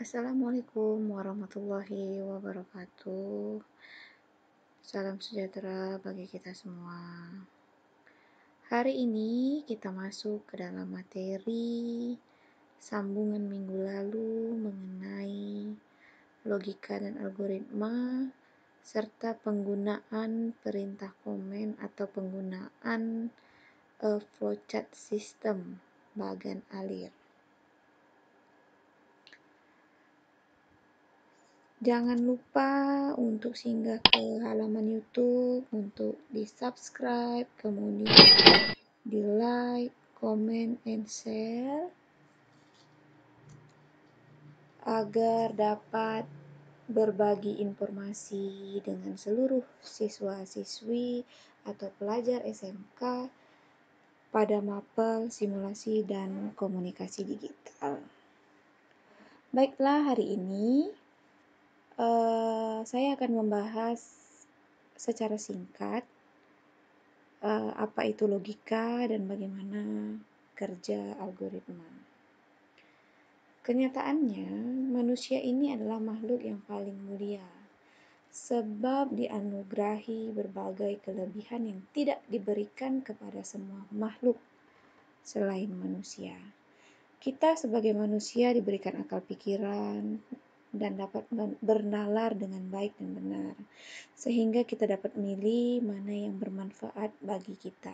Assalamualaikum warahmatullahi wabarakatuh. Salam sejahtera bagi kita semua. Hari ini kita masuk ke dalam materi sambungan minggu lalu mengenai logika dan algoritma serta penggunaan perintah komen atau penggunaan flowchart system bagan alir. Jangan lupa untuk singgah ke halaman YouTube, untuk di-subscribe, kemudian di-like, comment, and share agar dapat berbagi informasi dengan seluruh siswa-siswi atau pelajar SMK pada mapel simulasi dan komunikasi digital. Baiklah, hari ini saya akan membahas secara singkat apa itu logika dan bagaimana kerja algoritma. Kenyataannya, manusia ini adalah makhluk yang paling mulia, sebab dianugerahi berbagai kelebihan yang tidak diberikan kepada semua makhluk selain manusia. Kita sebagai manusia diberikan akal pikiran dan dapat bernalar dengan baik dan benar, sehingga kita dapat memilih mana yang bermanfaat bagi kita.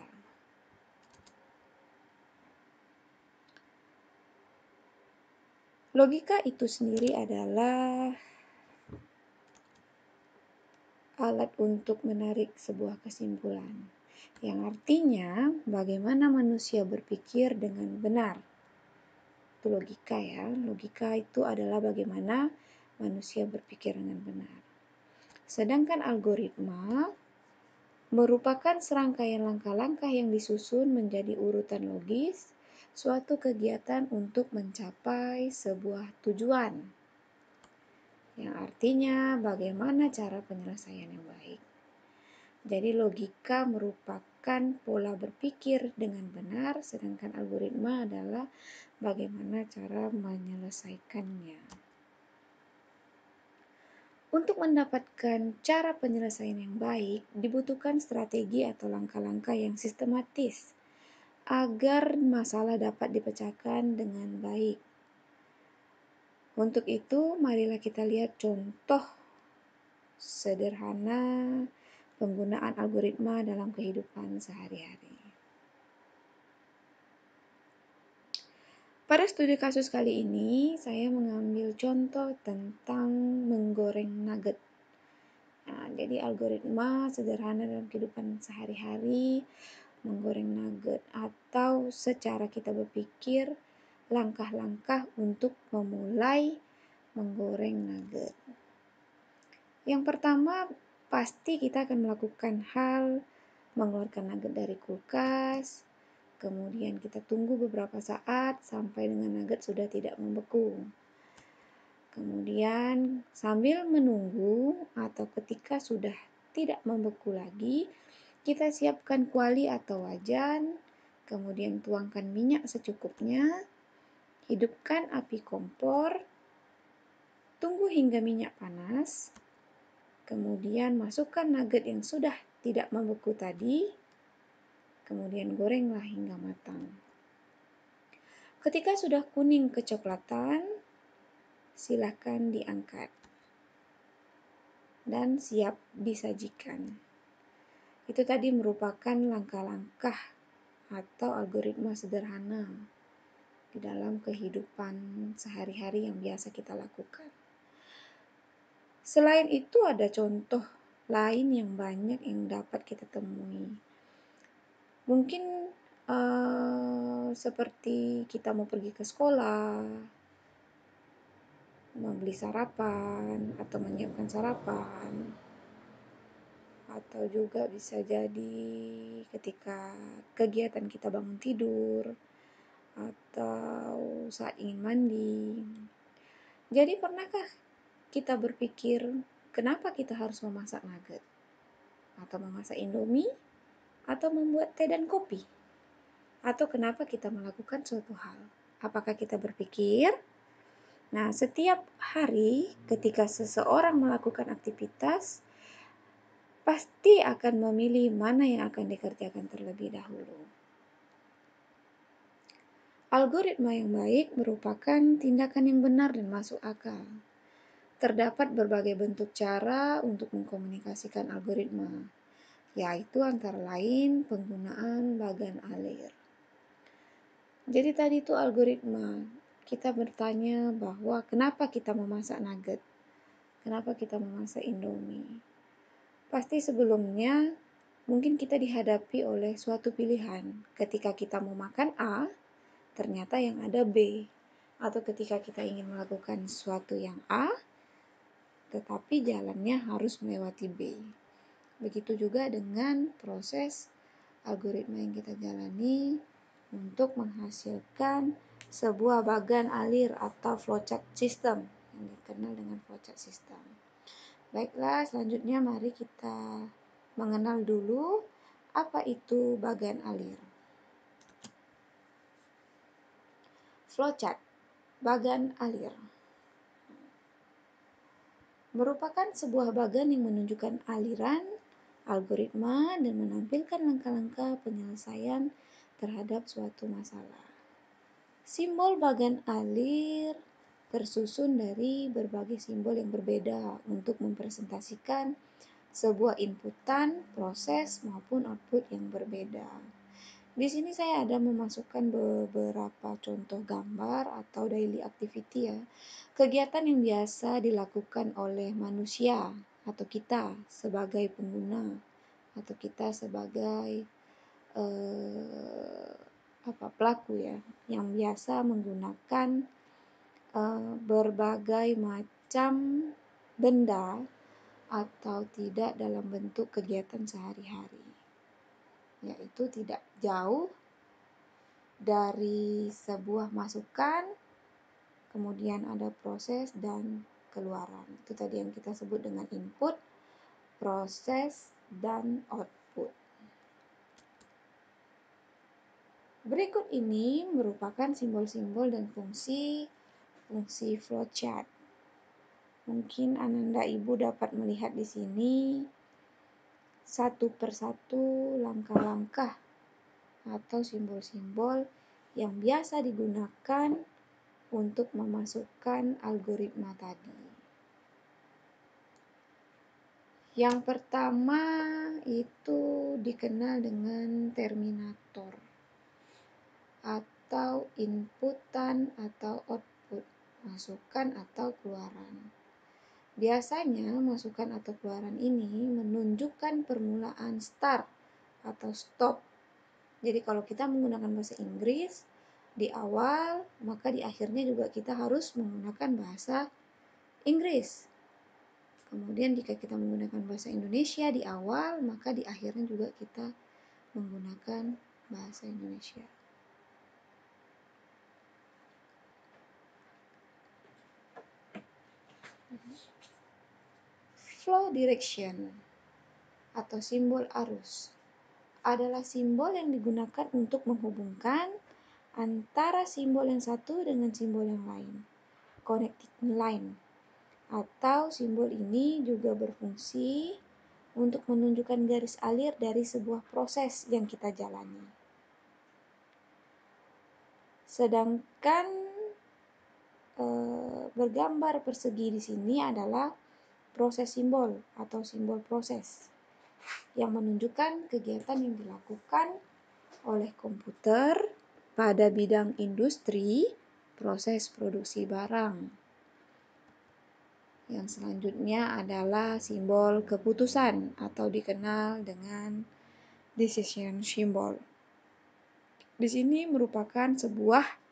Logika itu sendiri adalah alat untuk menarik sebuah kesimpulan, yang artinya bagaimana manusia berpikir dengan benar. Itu logika ya. Logika itu adalah bagaimana manusia berpikir dengan benar. Sedangkan algoritma merupakan serangkaian langkah-langkah yang disusun menjadi urutan logis suatu kegiatan untuk mencapai sebuah tujuan, yang artinya bagaimana cara penyelesaian yang baik. Jadi logika merupakan pola berpikir dengan benar, sedangkan algoritma adalah bagaimana cara menyelesaikannya. Untuk mendapatkan cara penyelesaian yang baik, dibutuhkan strategi atau langkah-langkah yang sistematis agar masalah dapat dipecahkan dengan baik. Untuk itu, marilah kita lihat contoh sederhana penggunaan algoritma dalam kehidupan sehari-hari. Pada studi kasus kali ini, saya mengambil contoh tentang menggoreng nugget. Nah, jadi algoritma sederhana dalam kehidupan sehari-hari, menggoreng nugget, atau secara kita berpikir langkah-langkah untuk memulai menggoreng nugget. Yang pertama, pasti kita akan melakukan hal mengeluarkan nugget dari kulkas. Kemudian kita tunggu beberapa saat sampai dengan nugget sudah tidak membeku. Kemudian sambil menunggu atau ketika sudah tidak membeku lagi, kita siapkan kuali atau wajan, kemudian tuangkan minyak secukupnya, hidupkan api kompor, tunggu hingga minyak panas, kemudian masukkan nugget yang sudah tidak membeku tadi, kemudian gorenglah hingga matang. Ketika sudah kuning kecoklatan, silakan diangkat dan siap disajikan. Itu tadi merupakan langkah-langkah atau algoritma sederhana di dalam kehidupan sehari-hari yang biasa kita lakukan. Selain itu ada contoh lain yang banyak yang dapat kita temui. Mungkin seperti kita mau pergi ke sekolah, membeli sarapan atau menyiapkan sarapan, atau juga bisa jadi ketika kegiatan kita bangun tidur atau saat ingin mandi. Jadi pernahkah kita berpikir kenapa kita harus memasak nugget atau memasak indomie atau membuat teh dan kopi? Atau kenapa kita melakukan suatu hal? Apakah kita berpikir Nah, setiap hari ketika seseorang melakukan aktivitas, pasti akan memilih mana yang akan dikerjakan terlebih dahulu. Algoritma yang baik merupakan tindakan yang benar dan masuk akal. Terdapat berbagai bentuk cara untuk mengkomunikasikan algoritma, yaitu antara lain penggunaan bagan alir. Jadi tadi itu algoritma, kita bertanya bahwa kenapa kita memasak nugget, kenapa kita memasak Indomie. Pasti sebelumnya mungkin kita dihadapi oleh suatu pilihan. Ketika kita mau makan A, ternyata yang ada B. Atau ketika kita ingin melakukan sesuatu yang A, tetapi jalannya harus melewati B. Begitu juga dengan proses algoritma yang kita jalani untuk menghasilkan sebuah bagan alir atau flowchart system yang dikenal dengan flowchart system. Baiklah, selanjutnya mari kita mengenal dulu apa itu bagan alir. Flowchart, bagan alir, merupakan sebuah bagan yang menunjukkan aliran, algoritma, dan menampilkan langkah-langkah penyelesaian terhadap suatu masalah. Simbol bagan alir tersusun dari berbagai simbol yang berbeda untuk mempresentasikan sebuah inputan, proses, maupun output yang berbeda. Di sini saya ada memasukkan beberapa contoh gambar atau daily activity ya. Kegiatan yang biasa dilakukan oleh manusia atau kita sebagai pengguna atau kita sebagai pelaku ya, yang biasa menggunakan berbagai macam benda atau tidak dalam bentuk kegiatan sehari-hari, yaitu tidak jauh dari sebuah masukan, kemudian ada proses dan keluaran. Itu tadi yang kita sebut dengan input, proses, dan output. Berikut ini merupakan simbol-simbol dan fungsi flowchart. Mungkin Ananda Ibu dapat melihat di sini satu persatu langkah-langkah atau simbol-simbol yang biasa digunakan untuk memasukkan algoritma tadi. Yang pertama itu dikenal dengan terminator atau inputan atau output, masukan atau keluaran. Biasanya masukan atau keluaran ini menunjukkan permulaan start atau stop. Jadi kalau kita menggunakan bahasa Inggris di awal, maka di akhirnya juga kita harus menggunakan bahasa Inggris. Kemudian jika kita menggunakan bahasa Indonesia di awal, maka di akhirnya juga kita menggunakan bahasa Indonesia. Flow direction atau simbol arus adalah simbol yang digunakan untuk menghubungkan antara simbol yang satu dengan simbol yang lain, connecting line. Atau simbol ini juga berfungsi untuk menunjukkan garis alir dari sebuah proses yang kita jalani. Sedangkan bergambar persegi di sini adalah proses simbol atau simbol proses yang menunjukkan kegiatan yang dilakukan oleh komputer pada bidang industri proses produksi barang. Yang selanjutnya adalah simbol keputusan atau dikenal dengan decision symbol. Di sini merupakan sebuah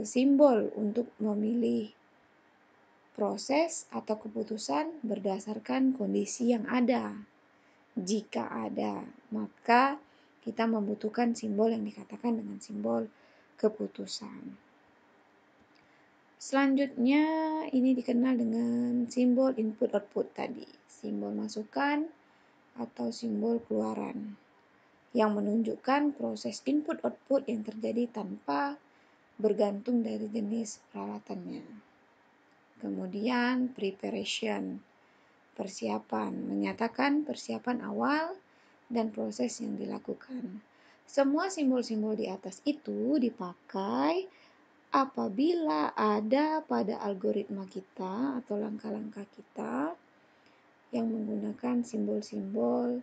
simbol untuk memilih proses atau keputusan berdasarkan kondisi yang ada. Jika ada, maka kita membutuhkan simbol yang dikatakan dengan simbol keputusan. Selanjutnya ini dikenal dengan simbol input-output tadi, simbol masukan atau simbol keluaran yang menunjukkan proses input-output yang terjadi tanpa bergantung dari jenis peralatannya. Kemudian preparation, persiapan, menyatakan persiapan awal dan proses yang dilakukan. Semua simbol-simbol di atas itu dipakai apabila ada pada algoritma kita atau langkah-langkah kita yang menggunakan simbol-simbol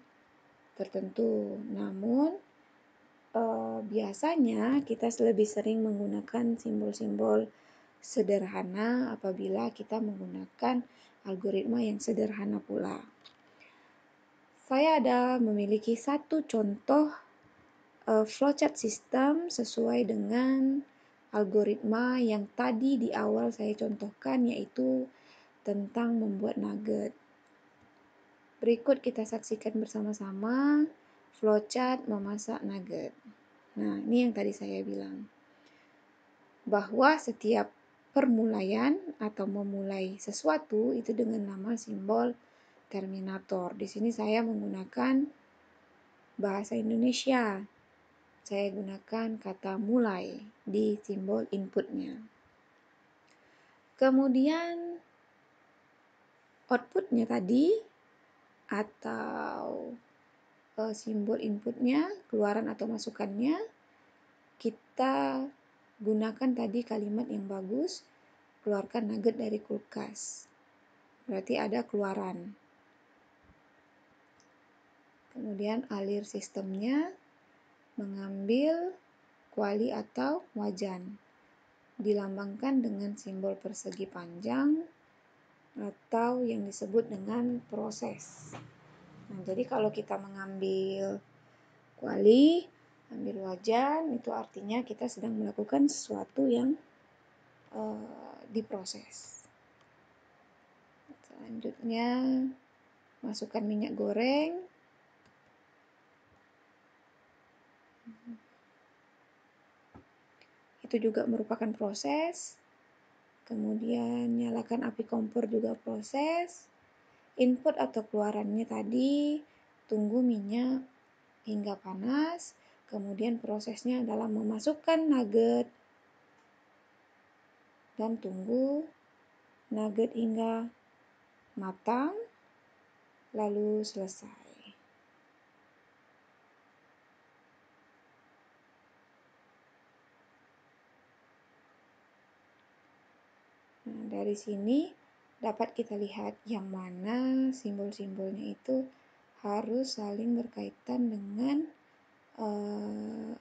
tertentu. Namun biasanya kita lebih sering menggunakan simbol-simbol sederhana apabila kita menggunakan algoritma yang sederhana pula. Saya ada memiliki satu contoh flowchart system sesuai dengan algoritma yang tadi di awal saya contohkan, yaitu tentang membuat nugget. Berikut kita saksikan bersama-sama flowchart memasak nugget. Nah, ini yang tadi saya bilang, bahwa setiap permulaian atau memulai sesuatu itu dengan nama simbol terminator. Di sini saya menggunakan bahasa Indonesia. Saya gunakan kata mulai di simbol inputnya. Kemudian outputnya tadi atau simbol inputnya, keluaran atau masukannya, kita gunakan tadi kalimat yang bagus, keluarkan nugget dari kulkas. Berarti ada keluaran. Kemudian alir sistemnya mengambil kuali atau wajan. Dilambangkan dengan simbol persegi panjang atau yang disebut dengan proses. Nah, jadi kalau kita mengambil kuali, ambil wajan, itu artinya kita sedang melakukan sesuatu yang diproses. Selanjutnya, masukkan minyak goreng. Itu juga merupakan proses. Kemudian nyalakan api kompor juga proses. Input atau keluarannya tadi, tunggu minyak hingga panas. Kemudian prosesnya adalah memasukkan nugget dan tunggu nugget hingga matang, lalu selesai. Nah, dari sini dapat kita lihat yang mana simbol-simbolnya itu harus saling berkaitan dengan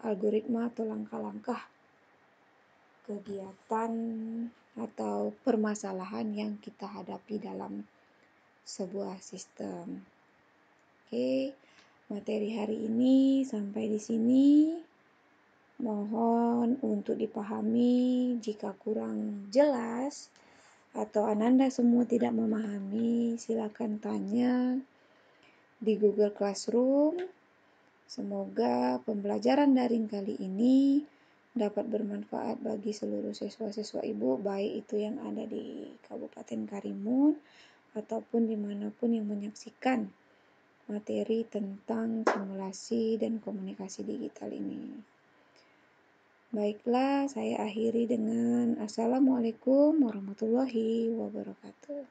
algoritma atau langkah-langkah kegiatan atau permasalahan yang kita hadapi dalam sebuah sistem. Oke, materi hari ini sampai di sini. Mohon untuk dipahami, jika kurang jelas atau Ananda semua tidak memahami, silakan tanya di Google Classroom. Semoga pembelajaran daring kali ini dapat bermanfaat bagi seluruh siswa-siswa Ibu, baik itu yang ada di Kabupaten Karimun ataupun dimanapun yang menyaksikan materi tentang simulasi dan komunikasi digital ini. Baiklah, saya akhiri dengan Assalamualaikum warahmatullahi wabarakatuh.